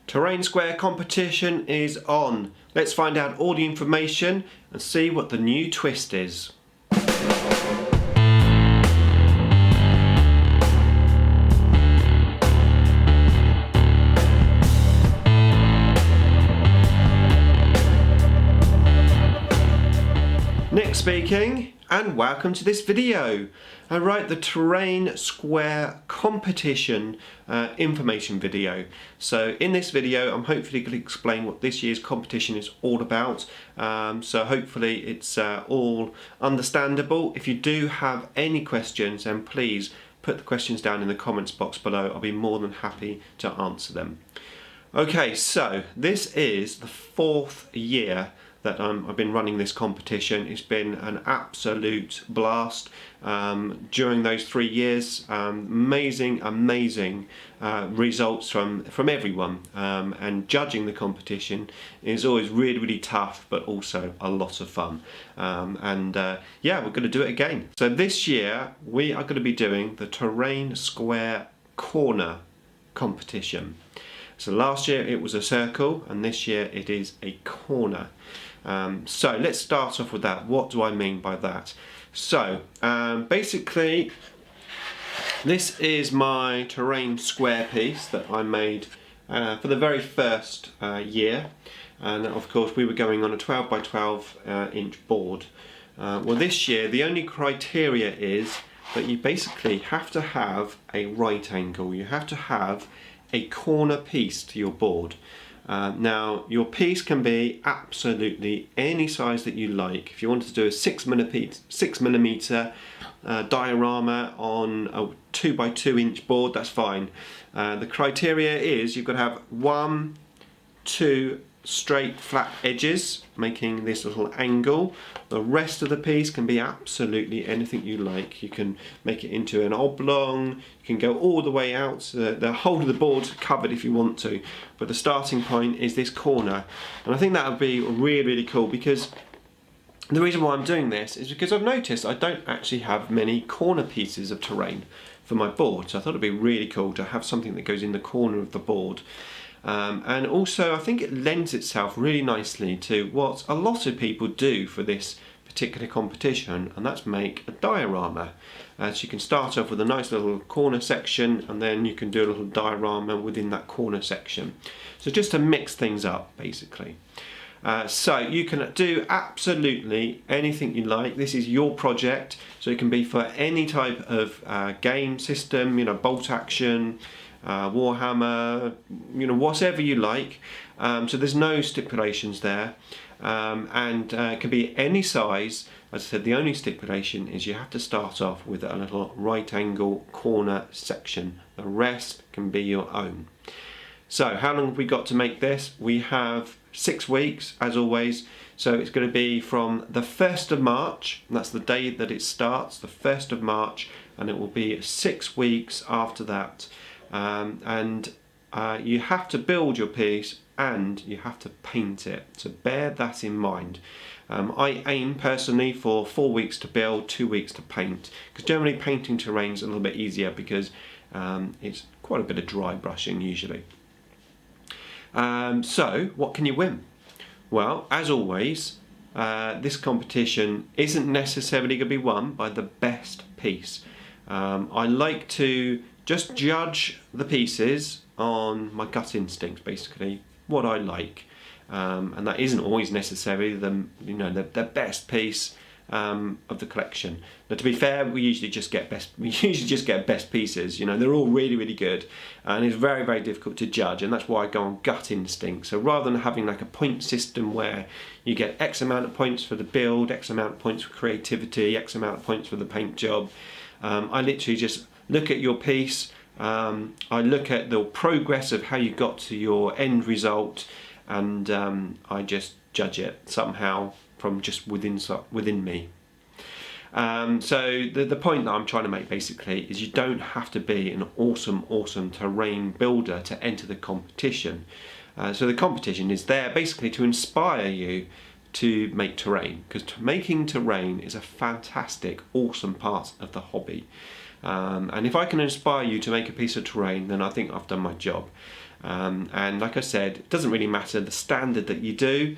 Terrain square competition is on. Let's find out all the information and see what the new twist is. Nick speaking, and welcome to this video. Alright, the terrain square competition information video. So in this video I'm hopefully going to explain what this year's competition is all about. So hopefully it's all understandable. If you do have any questions, then please put the questions down in the comments box below. I'll be more than happy to answer them. Okay, so this is the 4th year that I've been running this competition. It's been an absolute blast during those 3 years. Amazing results from everyone, and judging the competition is always really tough, but also a lot of fun. Yeah, we're going to do it again. So this year we are going to be doing the terrain square corner competition. So last year it was a circle, and this year it is a corner. So let's start off with that. What do I mean by that? So basically this is my terrain square piece that I made for the very first year, and of course we were going on a 12 by 12 inch board. Well, this year the only criteria is that you basically have to have a right angle. You have to have a corner piece to your board. Now your piece can be absolutely any size that you like. If you wanted to do a 6mm diorama on a 2 by 2 inch board, that's fine. The criteria is you've got to have 1, 2 straight flat edges making this little angle. The rest of the piece can be absolutely anything you like. You can make it into an oblong, you can go all the way out, the whole of the board's covered if you want to, but the starting point is this corner. And I think that would be really cool, because the reason why I'm doing this is because I've noticed I don't actually have many corner pieces of terrain for my board, so I thought it'd be really cool to have something that goes in the corner of the board. And also I think it lends itself really nicely to what a lot of people do for this particular competition, and that's make a diorama. So you can start off with a nice little corner section, and then you can do a little diorama within that corner section. So just to mix things up basically. So you can do absolutely anything you like. This is your project, so it can be for any type of game system, you know, bolt action, WarHAMMER, you know, whatever you like. So there's no stipulations there, and it can be any size. As I said, the only stipulation is you have to start off with a little right angle corner section. The rest can be your own. So how long have we got to make this? We have 6 weeks as always. So it's going to be from the 1st of March, and that's the day that it starts, the 1st of March, and it will be 6 weeks after that. You have to build your piece and you have to paint it, so bear that in mind. I aim personally for 4 weeks to build, 2 weeks to paint, because generally painting terrain is a little bit easier because it's quite a bit of dry brushing usually. So what can you win? Well, as always, this competition isn't necessarily going to be won by the best piece. I like to just judge the pieces on my gut instincts, basically what I like, and that isn't always necessarily the best piece of the collection. Now, to be fair, we usually just get best pieces. You know, they're all really good, and it's very difficult to judge, and that's why I go on gut instinct. So rather than having like a point system where you get X amount of points for the build, X amount of points for creativity, X amount of points for the paint job, I literally just look at your piece, I look at the progress of how you got to your end result, and I just judge it somehow from just within me. So the point that I'm trying to make basically is you don't have to be an awesome terrain builder to enter the competition. So the competition is there basically to inspire you to make terrain, because making terrain is a fantastic, awesome part of the hobby. And if I can inspire you to make a piece of terrain, then I think I've done my job. And like I said, it doesn't really matter the standard that you do.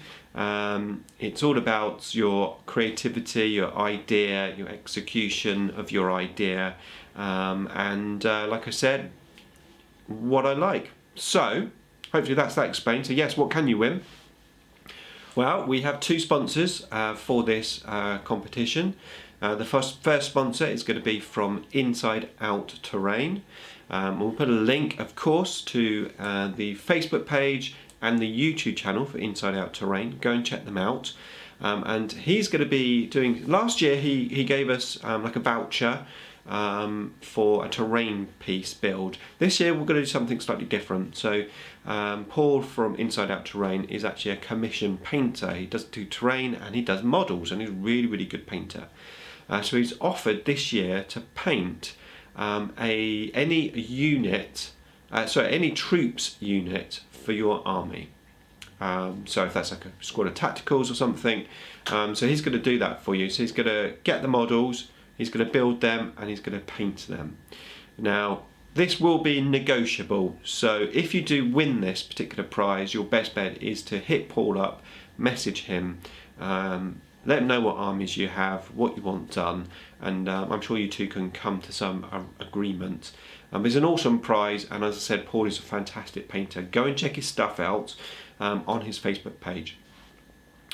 It's all about your creativity, your idea, your execution of your idea, and like I said, what I like. So hopefully that's that explained. So yes, what can you win? Well, we have two sponsors for this competition. The first sponsor is going to be from Inside Out Terrain. We'll put a link, of course, to the Facebook page and the YouTube channel for Inside Out Terrain. Go and check them out. And he's going to be doing, last year he gave us like a voucher for a terrain piece build. This year we're going to do something slightly different. So Paul from Inside Out Terrain is actually a commissioned painter. He does do terrain and he does models, and he's a really, really good painter. So he's offered this year to paint any unit, any troops unit for your army. So if that's like a squad of tacticals or something, so he's going to do that for you. So he's going to get the models, he's going to build them, and he's going to paint them. Now this will be negotiable, so if you do win this particular prize, your best bet is to hit Paul up, message him, let him know what armies you have, what you want done, and I'm sure you two can come to some agreement. It's an awesome prize, and as I said, Paul is a fantastic painter. Go and check his stuff out on his Facebook page.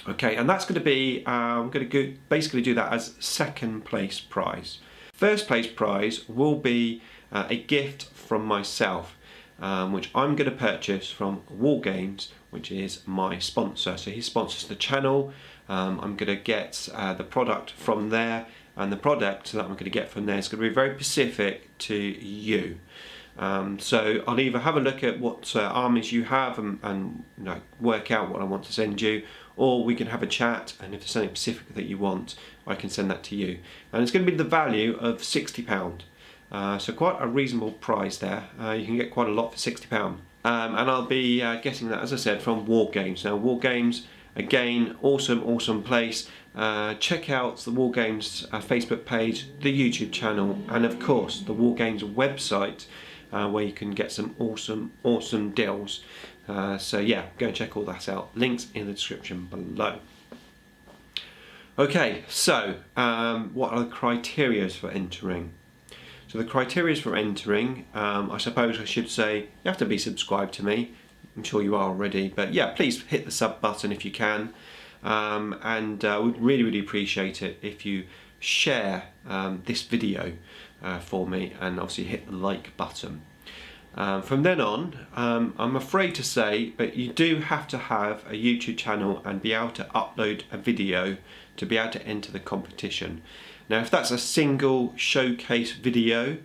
Okay, and that's going to be, I'm going to basically do that as second place prize. First place prize will be a gift from myself, which I'm going to purchase from WarGames, which is my sponsor. So he sponsors the channel. I'm going to get the product from there, and the product that I'm going to get from there is going to be very specific to you. So I'll either have a look at what armies you have and you know, work out what I want to send you, or we can have a chat, and if there's something specific that you want, I can send that to you. And it's going to be the value of £60. So quite a reasonable price there. You can get quite a lot for £60. And I'll be getting that, as I said, from WarGames. Now WarGames, again, awesome place. Check out the WarGames Facebook page, the YouTube channel, and of course the WarGames website, where you can get some awesome deals. So yeah, go and check all that out. Links in the description below. Okay, so what are the criteria for entering? So the criteria for entering, I suppose I should say, you have to be subscribed to me. I'm sure you are already, but yeah, please hit the sub button if you can, and we'd really appreciate it if you share this video for me, and obviously hit the like button. From then on, I'm afraid to say, but you do have to have a YouTube channel and be able to upload a video to be able to enter the competition. Now if that's a single showcase video,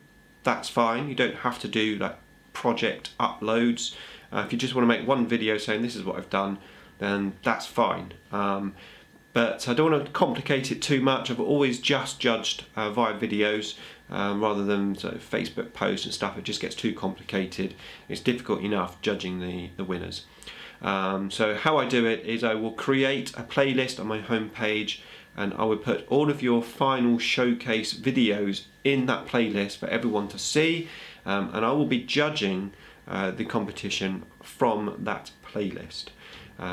that's fine. You don't have to do like project uploads. If you just want to make one video saying this is what I've done, then that's fine. But I don't want to complicate it too much. I've always just judged via videos rather than sort of Facebook posts and stuff. It just gets too complicated. It's difficult enough judging the winners. So how I do it is I will create a playlist on my homepage, and I will put all of your final showcase videos in that playlist for everyone to see, and I will be judging the competition from that playlist,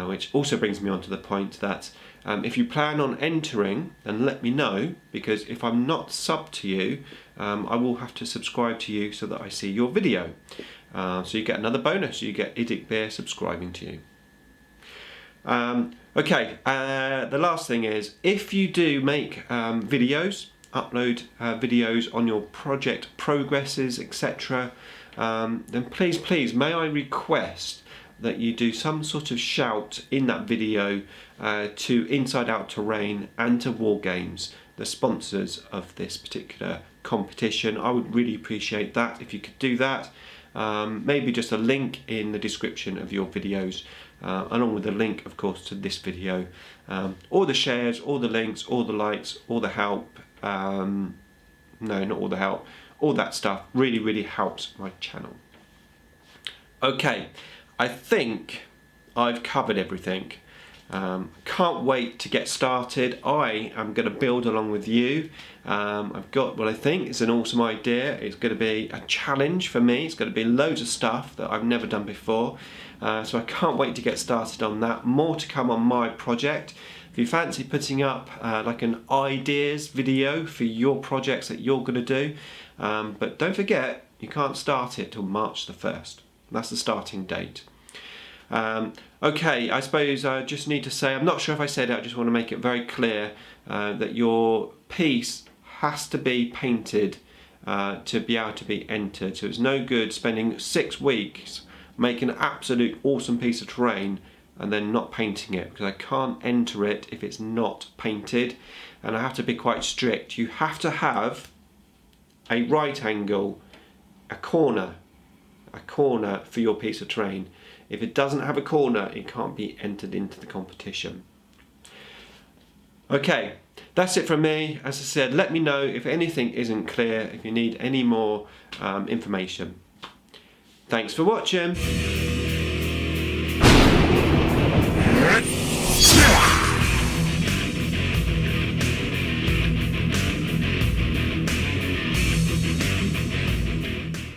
which also brings me on to the point that if you plan on entering, then let me know, because if I'm not subbed to you, I will have to subscribe to you so that I see your video. So you get another bonus, you get IDICBeer subscribing to you. Okay, the last thing is, if you do make videos, upload videos on your project progresses, etc., then please may I request that you do some sort of shout in that video to Inside Out Terrain and to WarGames, the sponsors of this particular competition. I would really appreciate that if you could do that. Maybe just a link in the description of your videos, along with a link of course to this video. All the shares, all the links, all the likes, all the help, no, not all the help, all that stuff really helps my channel. Okay, I think I've covered everything. Can't wait to get started. I am going to build along with you. I've got what I think is an awesome idea. It's going to be a challenge for me. It's going to be loads of stuff that I've never done before. So I can't wait to get started on that. More to come on my project. If you fancy putting up like an ideas video for your projects that you're going to do, but don't forget you can't start it till March the 1st. That's the starting date. Okay, I suppose I just need to say, I'm not sure if I said it, I just want to make it very clear that your piece has to be painted to be able to be entered. So it's no good spending 6 weeks making an absolute awesome piece of terrain and then not painting it, because I can't enter it if it's not painted, and I have to be quite strict. You have to have a right angle, a corner for your piece of terrain. If it doesn't have a corner, it can't be entered into the competition. Okay, that's it from me. As I said, let me know if anything isn't clear, if you need any more information. Thanks for watching.